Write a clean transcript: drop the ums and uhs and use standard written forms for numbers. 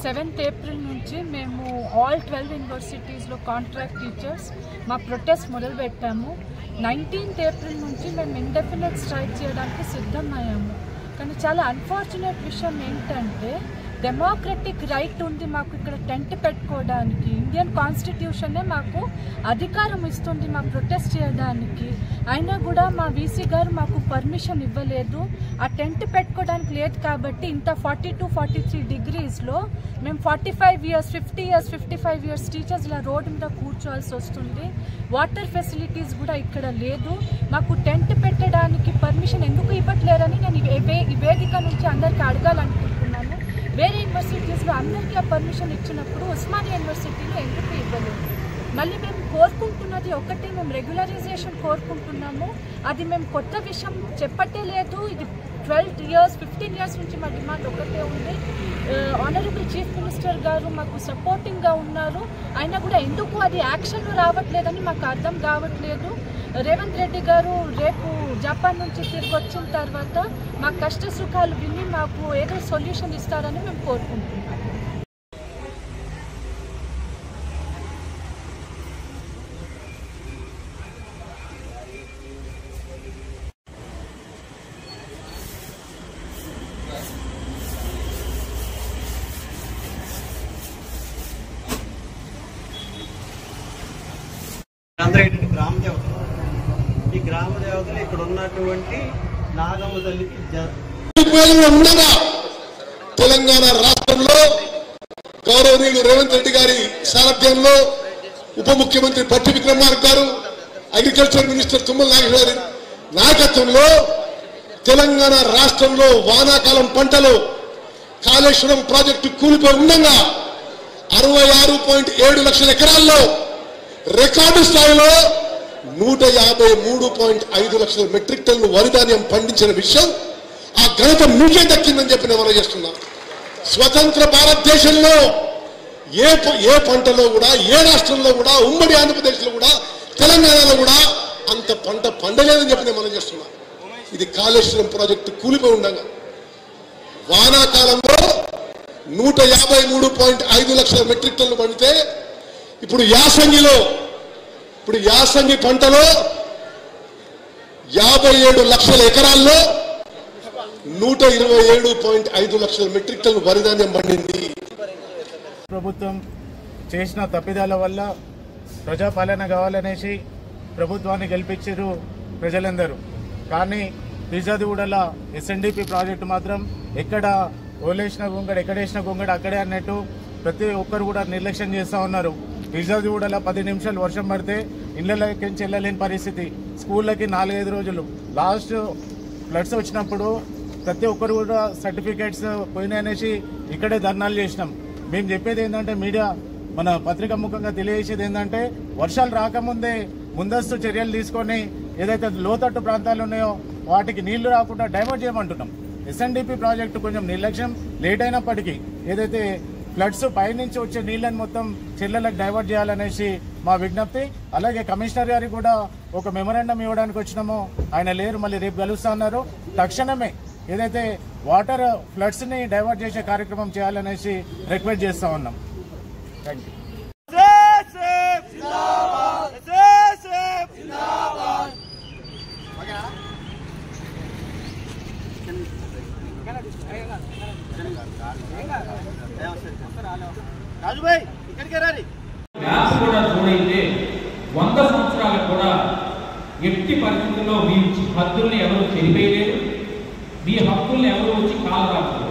7th April నుంచి మేము all 12 యూనివర్సిటీస్లో contract teachers మా ప్రొటెస్ట్ మొదలుపెట్టాము. 19th April నుంచి మేము ఇండెఫినెట్ స్ట్రైక్ చేయడానికి సిద్ధమయ్యాము. కానీ చాలా అన్ఫార్చునేట్ విషయం ఏంటంటే డెమోక్రటిక్ రైట్ ఉంది మాకు ఇక్కడ టెంట్ పెట్టుకోవడానికి. ఇండియన్ కాన్స్టిట్యూషనే మాకు అధికారం ఇస్తుంది మా ప్రొటెస్ట్ చేయడానికి. అయినా కూడా మా వీసీ గారు మాకు పర్మిషన్ ఇవ్వలేదు. ఆ టెంట్ పెట్టుకోవడానికి లేదు కాబట్టి ఇంత 42-43 degreesలో మేము 45 years 50 years 55 years టీచర్స్ ఇలా రోడ్డు మీద కూర్చోవాల్సి వస్తుంది. వాటర్ ఫెసిలిటీస్ కూడా ఇక్కడ లేదు. మాకు టెంట్ పెట్టడానికి పర్మిషన్ ఎందుకు ఇవ్వట్లేరని నేను ఈ వేదిక నుంచి అందరికీ అడగాలనుకుంటున్నాను. వేరే యూనివర్సిటీస్లో అందరికీ ఆ పర్మిషన్ ఇచ్చినప్పుడు ఉస్మానియా యూనివర్సిటీలో ఎందుకు ఇవ్వలేదు? మళ్ళీ మేము కోరుకుంటున్నది ఒకటి, మేము రెగ్యులరైజేషన్ కోరుకుంటున్నాము. అది మేము కొత్త విషయం చెప్పట్టే లేదు. ఇది 12 years 15 years నుంచి మా డిమాండ్ ఒకటే ఉంది. ఆనరబుల్ చీఫ్ మినిస్టర్ గారు మాకు సపోర్టింగ్గా ఉన్నారు. అయినా కూడా ఎందుకు అది యాక్షన్లో రావట్లేదని మాకు అర్థం కావట్లేదు. రేవంత్ రెడ్డి గారు రేపు జపాన్ నుంచి తిరిగి వచ్చిన తర్వాత మా కష్ట సుఖాలు విని మాకు ఏదో సొల్యూషన్ ఇస్తారని మేము కోరుకుంటున్నాం. గ్రామ దేవతలు, ఈ గ్రామ దేవతలు ఇక్కడ ఉన్నటువంటి నాగమ్మ తల్లికి ఉండగా తెలంగాణ రాష్ట్రంలో గౌరవనీయులు రేవంత్ రెడ్డి గారి సారథ్యంలో ఉప ముఖ్యమంత్రి భట్టి విక్రమార్క గారు, అగ్రికల్చర్ మినిస్టర్ తుమ్మల నాగేశ్వర గారి నాయకత్వంలో తెలంగాణ రాష్ట్రంలో వానాకాలం పంటలు కాళేశ్వరం ప్రాజెక్టు కూలిపోయి ఉండగా 66.7 లక్షల ఎకరాల్లో రికార్డు స్థాయిలో 153.5 లక్షల మెట్రిక్ టన్నులు వరి ధాన్యం పండించిన విషయం ఆ ఘనత మీకే దక్కిందని చెప్పి నేను చేస్తున్నా. స్వతంత్ర భారతదేశంలో ఏ పంటలో కూడా, ఏ రాష్ట్రంలో కూడా, ఉమ్మడి ఆంధ్రప్రదేశ్లో కూడా, తెలంగాణలో కూడా అంత పంట పండలేదని చెప్పి నేను చేస్తున్నా. ఇది కాళేశ్వరం ప్రాజెక్టు కూలిపోయి ఉండగా వానాకాలంలో 153.5 లక్షల మెట్రిక్ టన్నులు పండితే ఇప్పుడు యాసంగి పంటలో 57 లక్షల ఎకరాల్లో 127.5 లక్షల మెట్రిక్ టన్ను వరి ధాన్యం పండింది. ప్రభుత్వం చేసిన తప్పిదాల వల్ల ప్రజాపాలన కావాలనేసి ప్రభుత్వాన్ని గెలిపించారు ప్రజలందరూ. కానీ ఫిర్జాదిగూడల SNDP ప్రాజెక్టు మాత్రం ఎక్కడ ఓలేసిన గొంగడ, ఎక్కడేసిన గొంగడ అక్కడే అన్నట్టు ప్రతి ఒక్కరు కూడా నిర్లక్ష్యం చేస్తూ ఉన్నారు. ఫిర్జాదిగూడల 10 నిమిషాలు వర్షం పడితే ఇళ్లకి వెళ్ళలేని పరిస్థితి. స్కూళ్ళకి 4-5 రోజులు. లాస్ట్ ఫ్లడ్స్ వచ్చినప్పుడు ప్రతి ఒక్కరు కూడా సర్టిఫికేట్స్ పోయినాయనేసి ఇక్కడే ధర్నాలు చేసినాం. మేము చెప్పేది ఏంటంటే, మీడియా మన పత్రికా ముఖంగా తెలియజేసేది ఏంటంటే, వర్షాలు రాకముందే ముందస్తు చర్యలు తీసుకొని ఏదైతే లోతట్టు ప్రాంతాలు ఉన్నాయో వాటికి నీళ్లు రాకుండా డైవర్ట్ చేయమంటున్నాం. SNDP ప్రాజెక్టు కొంచెం నిర్లక్ష్యం లేట్ అయినప్పటికీ ఏదైతే ఫ్లడ్స్ పైనుంచి వచ్చే నీళ్ళని మొత్తం చెర్లలకు డైవర్ట్ చేయాలనేసి మా విజ్ఞప్తి. అలాగే కమిషనర్ గారికి కూడా ఒక మెమరాండం ఇవ్వడానికి వచ్చినామో ఆయన లేరు, మళ్ళీ రేపు కలుస్తా ఉన్నారు. తక్షణమే ఏదైతే వాటర్ ఫ్లడ్స్ ని డైవర్ట్ చేసే కార్యక్రమం చేయాలనేసి రిక్వెస్ట్ చేస్తా ఉన్నాం. Thank you. కూడా చూడైతే 100 సంవత్సరాలకు కూడా ఎట్టి పరిస్థితుల్లో మీ హద్దుల్ని ఎవరు చెరిపేయలేరు, మీ హక్కుల్ని ఎవరు వచ్చి కాలరాదు.